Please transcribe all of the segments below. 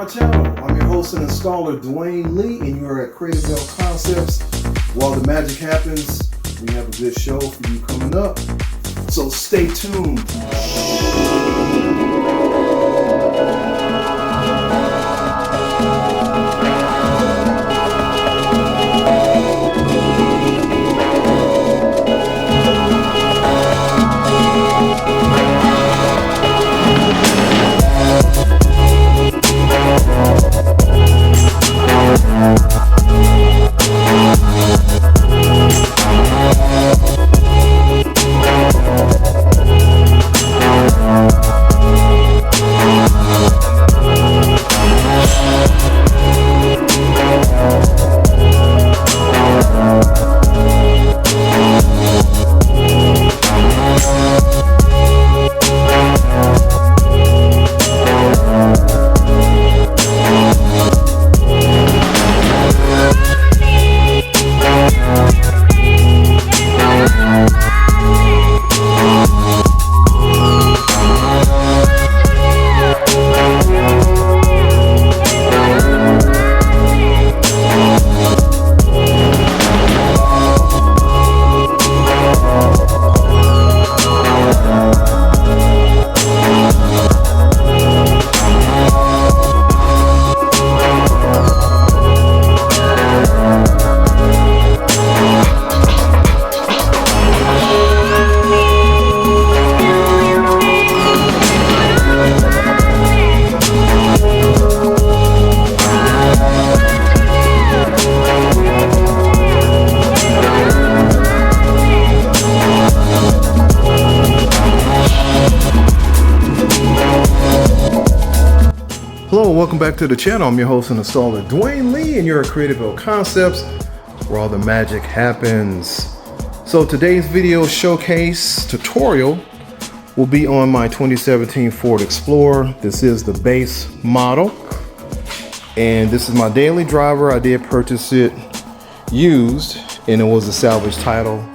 channel. I'm your host and installer, Dwayne Lee, and you're at Creative Bell Concepts. While the magic happens, we have a good show for you coming up, so stay tuned. Hello, welcome back to the channel. I'm your host and installer, Dwayne Lee, and you're at Creative Bell Concepts, where all the magic happens. So today's video showcase tutorial will be on my 2017 Ford Explorer. This is the base model, and this is my daily driver. I did purchase it used, and it was a salvage title.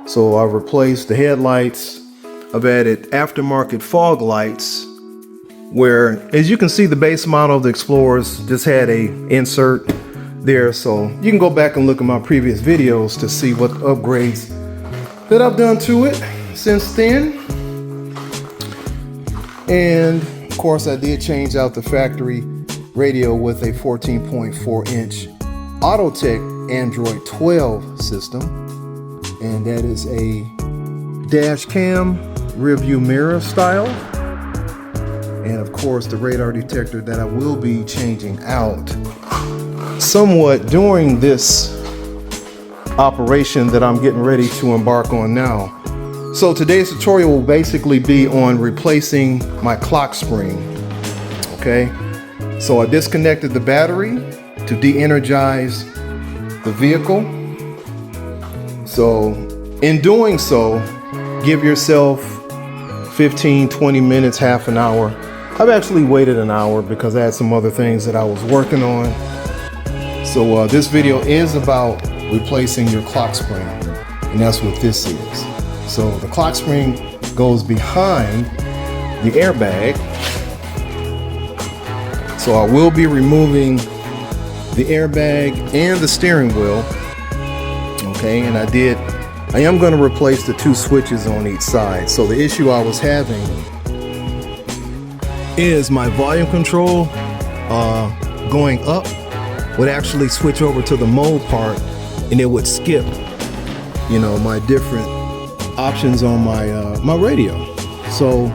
So I replaced the headlights. I've added aftermarket fog lights, where, as you can see, the base model of the Explorers just had a insert there, so you can go back and look at my previous videos to see what upgrades that I've done to it since then. And of course, I did change out the factory radio with a 14.4 inch Autotech Android 12 system, and that is a dash cam rear view mirror style. And of course, the radar detector that I will be changing out somewhat during this operation that I'm getting ready to embark on now. So today's tutorial will basically be on replacing my clock spring. Okay, so I disconnected the battery to de-energize the vehicle. So in doing so, give yourself 15-20 minutes, half an hour. I've actually waited an hour because I had some other things that I was working on. So this video is about replacing your clock spring, and that's what this is. So the clock spring goes behind the airbag. So I will be removing the airbag and the steering wheel. Okay, and I am going to replace the two switches on each side. So the issue I was having is my volume control going up would actually switch over to the mode part, and it would skip, you know, my different options on my radio. So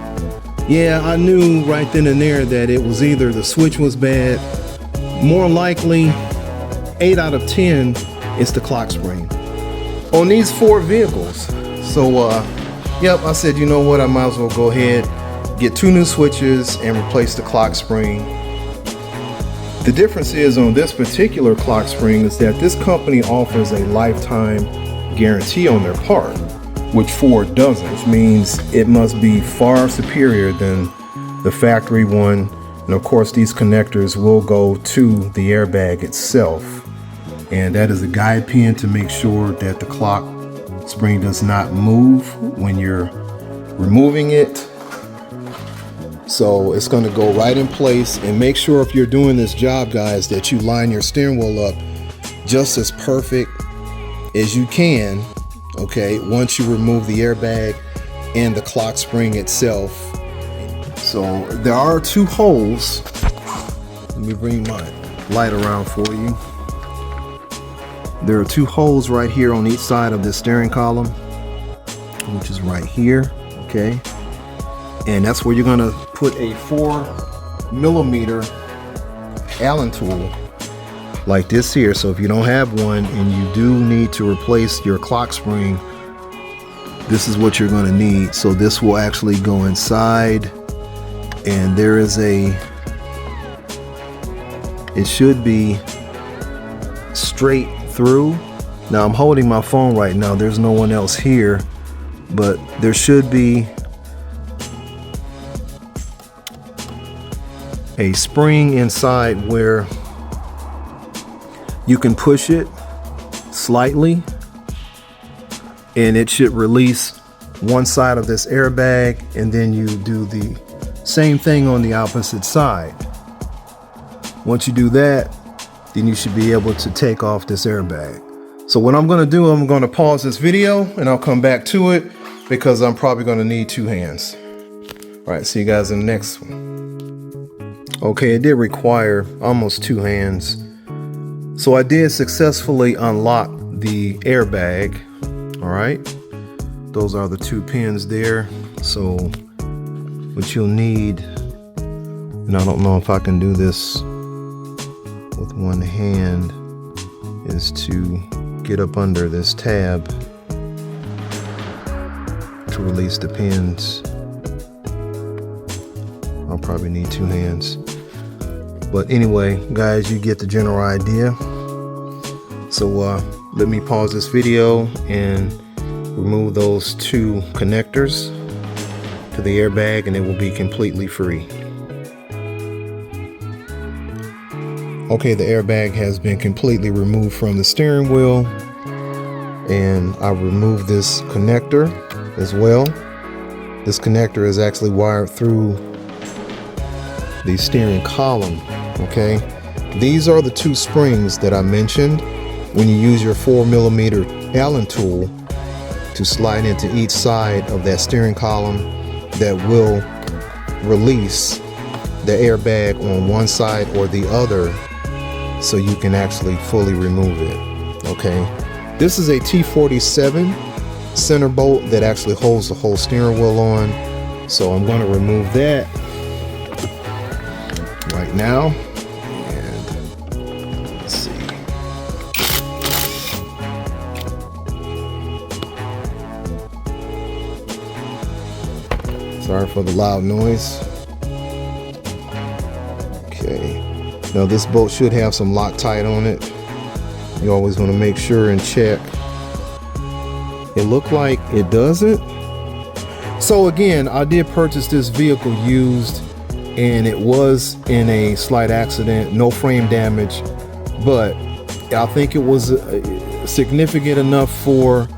yeah, I knew right then and there that it was either the switch was bad, more likely 8 out of 10 it's the clock spring on these four vehicles. So yep, I said, you know what, I might as well go ahead, get two new switches and replace the clock spring. The difference is on this particular clock spring is that this company offers a lifetime guarantee on their part, which Ford doesn't, which means it must be far superior than the factory one. And of course, these connectors will go to the airbag itself, and that is a guide pin to make sure that the clock spring does not move when you're removing it. So it's going to go right in place. And make sure if you're doing this job, guys, that you line your steering wheel up just as perfect as you can, okay, once you remove the airbag and the clock spring itself. So there are 2 holes. Let me bring my light around for you. There are 2 holes right here on each side of the steering column, which is right here, okay? And that's where you're gonna put a 4mm Allen tool like this here. So if you don't have one and you do need to replace your clock spring, this is what you're gonna need. So this will actually go inside, and there is it should be straight through. Now I'm holding my phone right now, there's no one else here, but there should be a spring inside where you can push it slightly and it should release one side of this airbag, and then you do the same thing on the opposite side. Once you do that, then you should be able to take off this airbag. So what I'm going to do, I'm going to pause this video and I'll come back to it because I'm probably going to need 2 hands. All right, see you guys in the next one. Okay, it did require almost 2 hands. So I did successfully unlock the airbag. All right, those are the 2 pins there. So what you'll need, and I don't know if I can do this with one hand, is to get up under this tab to release the pins. I'll probably need 2 hands. But anyway, guys, you get the general idea. So let me pause this video and remove those 2 connectors to the airbag, and it will be completely free. Okay, the airbag has been completely removed from the steering wheel, and I removed this connector as well. This connector is actually wired through the steering column, okay? These are the 2 springs that I mentioned. When you use your 4mm Allen tool to slide into each side of that steering column, that will release the airbag on one side or the other, so you can actually fully remove it. Okay, this is a T47 center bolt that actually holds the whole steering wheel on. So I'm going to remove that right now, and let's see. Sorry for the loud noise. Okay. Now this bolt should have some Loctite on it. You always want to make sure and check. It looked like it doesn't. So again, I did purchase this vehicle used, and it was in a slight accident, no frame damage, but I think it was significant enough for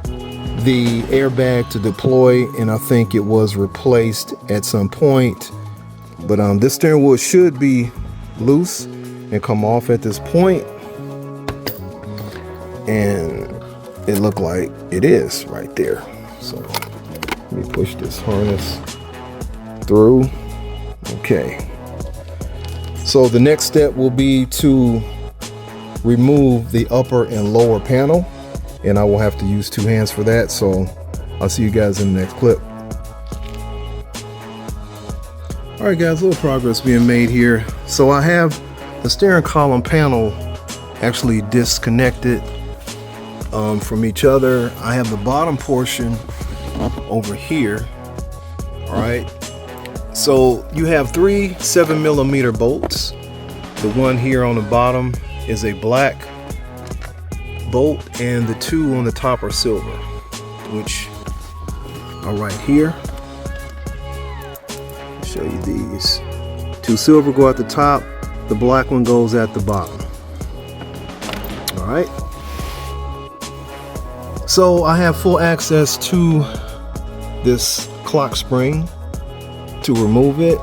the airbag to deploy, and I think it was replaced at some point. But this steering wheel should be loose and come off at this point, and it looked like it is right there. So let me push this harness through. Okay, so the next step will be to remove the upper and lower panel, and I will have to use 2 hands for that. So I'll see you guys in the next clip. All right, guys, a little progress being made here. So I have the steering column panel actually disconnected from each other. I have the bottom portion over here. All right, so you have 3 7mm bolts. The one here on the bottom is a black bolt, and the 2 on the top are silver, which are right here. I'll show you these. 2 silver go at the top, the black one goes at the bottom. All right, so I have full access to this clock spring to remove it.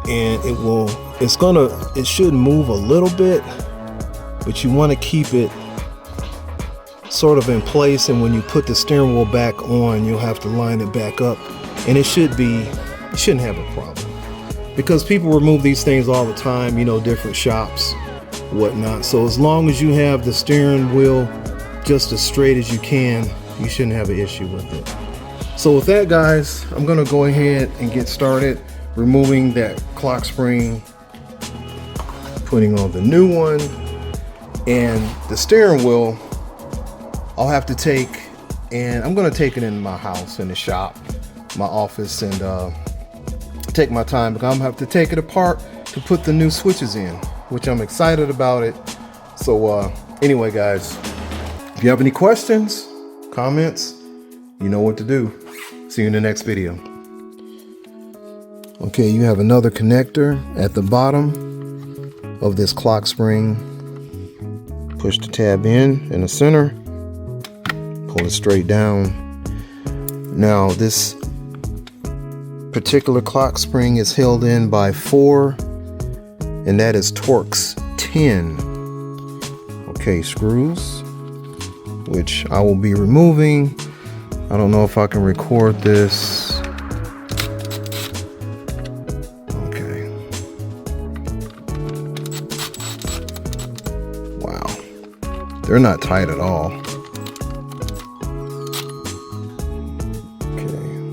and it should move a little bit, but you want to keep it sort of in place, and when you put the steering wheel back on, you'll have to line it back up, and you shouldn't have a problem, because people remove these things all the time, you know, different shops, whatnot. So as long as you have the steering wheel just as straight as you can, you shouldn't have an issue with it. So with that, guys, I'm gonna go ahead and get started removing that clock spring, putting on the new one, and the steering wheel I'll have to take, and I'm gonna take it in my house, in the shop, my office, and take my time, because I'm gonna have to take it apart to put the new switches in, which I'm excited about it. So anyway, guys, if you have any questions, comments, you know what to do. See you in the next video. Okay, you have another connector at the bottom of this clock spring. Push the tab in the center, pull it straight down. Now this particular clock spring is held in by 4, and that is Torx 10. Okay, screws, which I will be removing. I don't know if I can record this. Okay. Wow. They're not tight at all. Okay.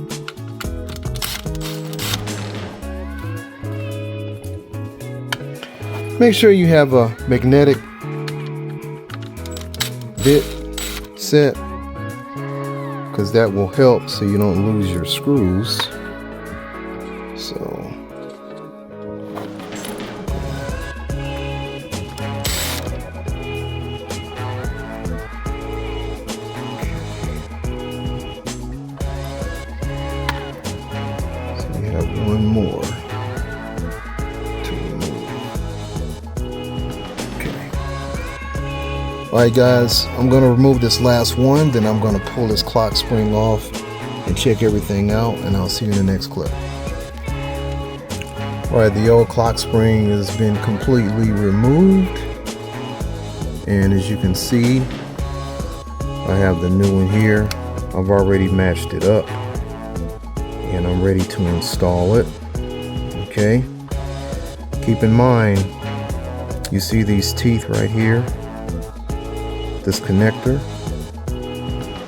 Make sure you have a magnetic bit set, because that will help so you don't lose your screws. So we have one more to remove. Okay. All right, guys, I'm going to remove this last one, then I'm going to pull this clock spring off and check everything out, and I'll see you in the next clip. All right, the old clock spring has been completely removed, and as you can see, I have the new one here. I've already matched it up, and I'm ready to install it. Okay, keep in mind, you see these teeth right here. This connector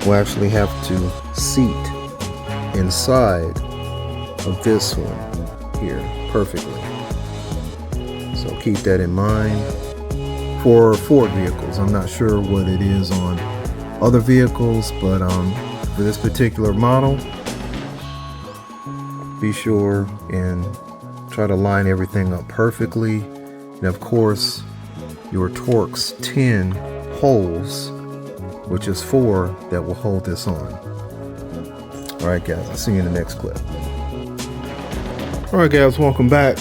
will actually have to seat inside of this one here perfectly. So keep that in mind for Ford vehicles. I'm not sure what it is on other vehicles, but for this particular model, be sure and try to line everything up perfectly. And of course, your Torx 10 holes, which is 4, that will hold this on. All right, guys, I'll see you in the next clip. All right, guys, welcome back.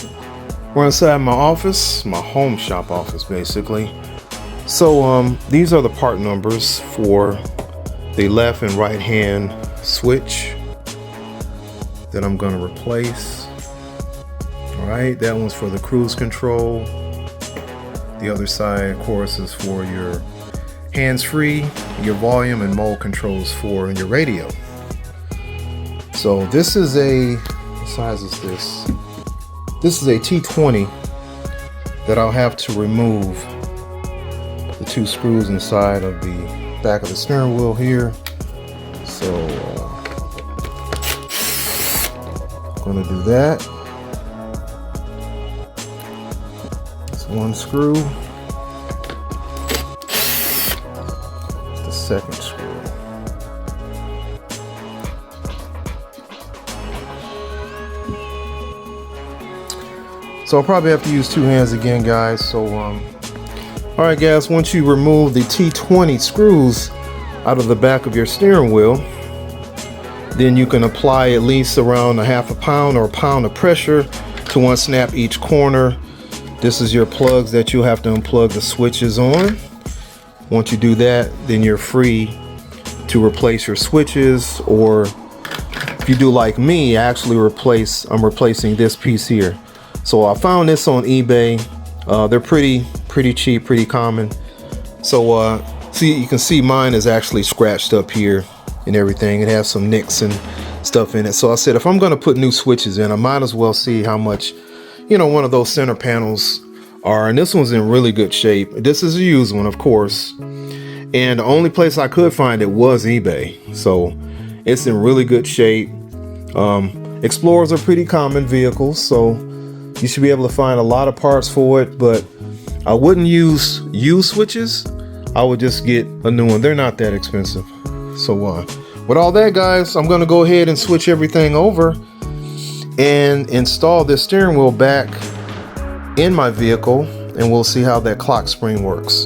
We're inside my office, my home shop office, basically. So these are the part numbers for the left and right hand switch that I'm going to replace. All right, that one's for the cruise control. The other side, of course, is for your hands-free, your volume and mode controls for your radio. So this is what size is this? This is a T20 that I'll have to remove the 2 screws inside of the back of the steering wheel here. So I'm gonna do that. It's 1 screw. The second screw. So I'll probably have to use 2 hands again, guys. So all right, guys, once you remove the T20 screws out of the back of your steering wheel, then you can apply at least around a ½ pound or a pound of pressure to unsnap each corner. This is your plugs that you'll have to unplug the switches on. Once you do that, then you're free to replace your switches, or if you do like me, I'm replacing this piece here. So I found this on eBay. They're pretty cheap, pretty common. So see, you can see mine is actually scratched up here and everything. It has some nicks and stuff in it. So I said, if I'm going to put new switches in, I might as well see how much, you know, one of those center panels are. And this one's in really good shape. This is a used one, of course. And the only place I could find it was eBay. So it's in really good shape. Explorers are pretty common vehicles, so you should be able to find a lot of parts for it. But I wouldn't use used switches. I would just get a new one. They're not that expensive. So with all that, guys, I'm going to go ahead and switch everything over and install this steering wheel back in my vehicle, and we'll see how that clock spring works.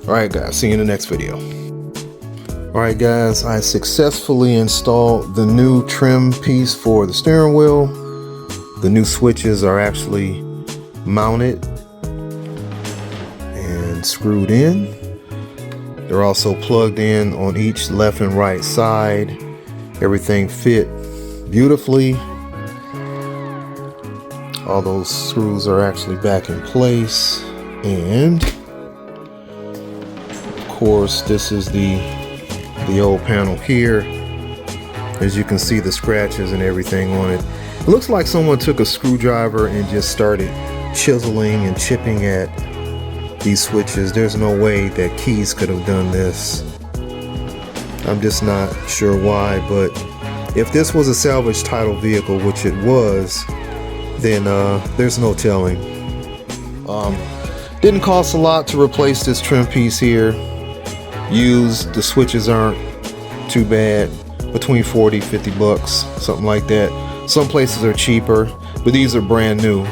All right, guys, see you in the next video. All right, guys, I successfully installed the new trim piece for the steering wheel. The new switches are actually mounted and screwed in. They're also plugged in on each left and right side. Everything fit beautifully. All those screws are actually back in place. And of course, this is the old panel here. As you can see, the scratches and everything on it. It looks like someone took a screwdriver and just started chiseling and chipping at these switches. There's no way that keys could have done this. I'm just not sure why, but if this was a salvage title vehicle, which it was, then there's no telling. Didn't cost a lot to replace this trim piece here. Used, the switches aren't too bad, between 40, 50 bucks, something like that. Some places are cheaper, but these are brand new.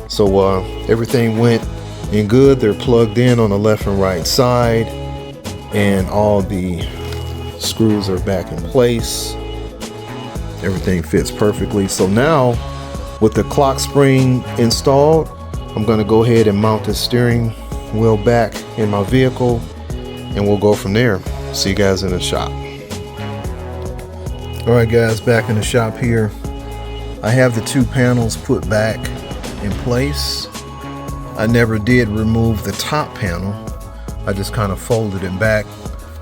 So everything went in good. They're plugged in on the left and right side, and all the screws are back in place. Everything fits perfectly. So now, with the clock spring installed, I'm going to go ahead and mount the steering wheel back in my vehicle, and we'll go from there. See you guys in the shop. All right, guys, back in the shop here. I have the two panels put back in place. I never did remove the top panel. I just kind of folded it back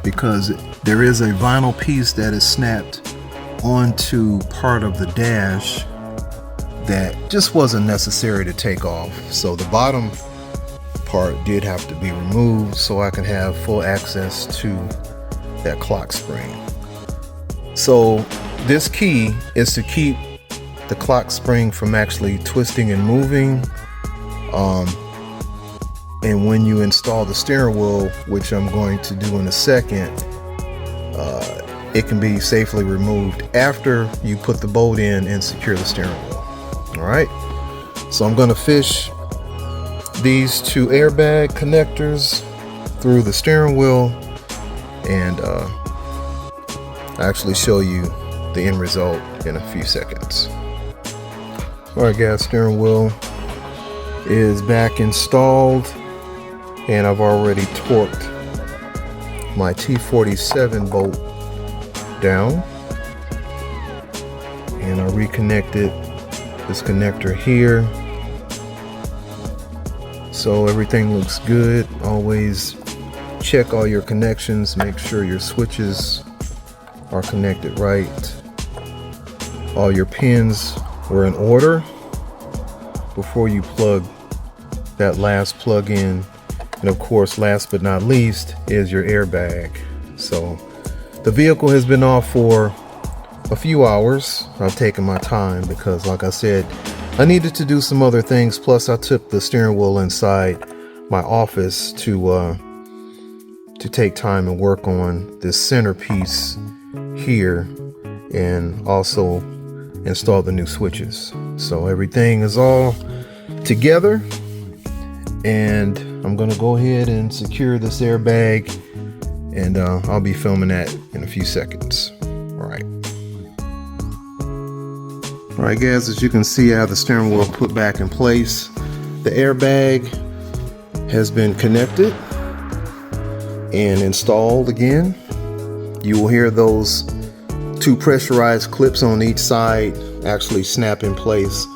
because there is a vinyl piece that is snapped onto part of the dash that just wasn't necessary to take off. So the bottom part did have to be removed so I can have full access to that clock spring. So this key is to keep the clock spring from actually twisting and moving. And when you install the steering wheel, which I'm going to do in a second, it can be safely removed after you put the bolt in and secure the steering wheel. All right, so I'm going to fish these two airbag connectors through the steering wheel and actually show you the end result in a few seconds. All right, guys, steering wheel is back installed, and I've already torqued my T47 bolt down, and I reconnected this connector here. So everything looks good. Always check all your connections, make sure your switches are connected right. All your pins were in order before you plug that last plug in. And of course, last but not least is your airbag. So the vehicle has been off for a few hours. I've taken my time because, like I said, I needed to do some other things. Plus, I took the steering wheel inside my office to take time and work on this centerpiece here, and also install the new switches. So everything is all together, and I'm gonna go ahead and secure this airbag, and I'll be filming that in a few seconds. All right, guys, as you can see, I have the steering wheel put back in place. The airbag has been connected and installed again. You will hear those two pressurized clips on each side actually snap in place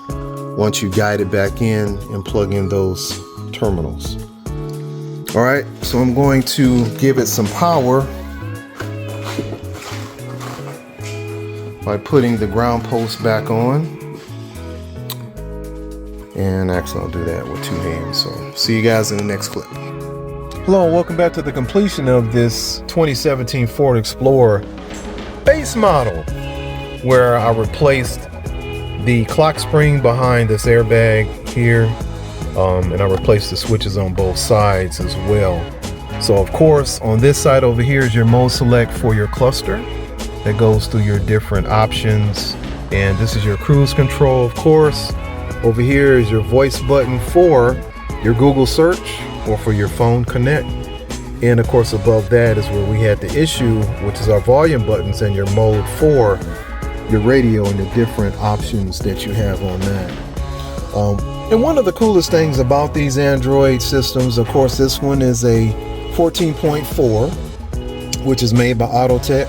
once you guide it back in and plug in those terminals. All right, so I'm going to give it some power by putting the ground post back on. And actually I'll do that with 2 hands. So see you guys in the next clip. Hello, and welcome back to the completion of this 2017 Ford Explorer base model, where I replaced the clock spring behind this airbag here, and I replaced the switches on both sides as well. So of course on this side over here is your mode select for your cluster that goes through your different options, and this is your cruise control. Of course over here is your voice button for your Google search or for your phone connect, and of course above that is where we had the issue, which is our volume buttons and your mode for your radio and the different options that you have on that. And one of the coolest things about these Android systems, of course this one is a 14.4, which is made by Autotech,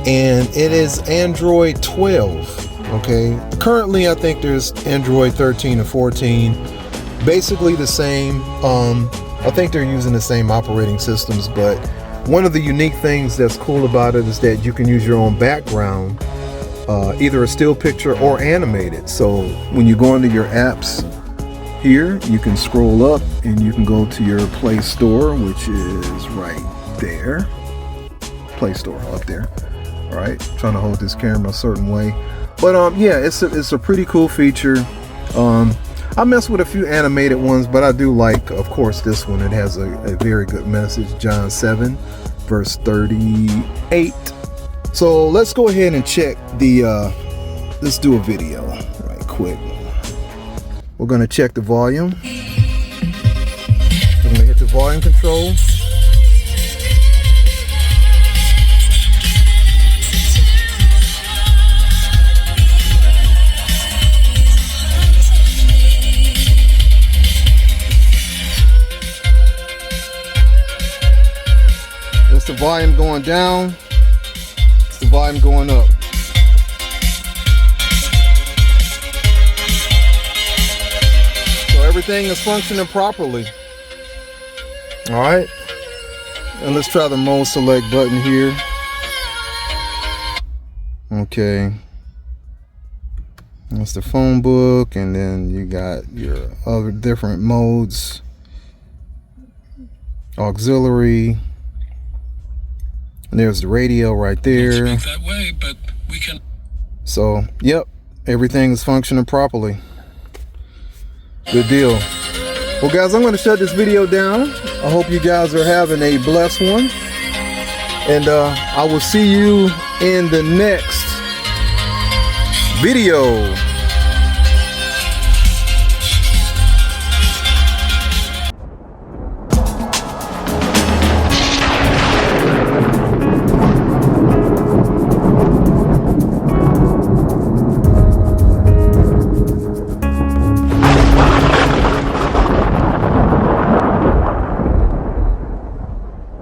and it is Android 12. Okay, currently I think there's Android 13 and 14, basically the same. I think they're using the same operating systems, but one of the unique things that's cool about it is that you can use your own background, either a still picture or animated. So when you go into your apps here, you can scroll up and you can go to your Play Store, which is right there. Play Store up there. All right, trying to hold this camera a certain way, but yeah, it's a pretty cool feature. I mess with a few animated ones, but I do like, of course, this one. It has a very good message, John 7 verse 38. So let's go ahead and check the let's do a video right quick. We're going to check the volume. We're going to hit the volume control. That's the volume going down. It's the volume going up. So everything is functioning properly. All right. And let's try the mode select button here. Okay. That's the phone book, and then you got your other different modes. Auxiliary. And there's the radio right there. Don't speak that way, but we can. So, yep, everything is functioning properly. Good deal. Well, guys, I'm going to shut this video down. I hope you guys are having a blessed one. And I will see you in the next video.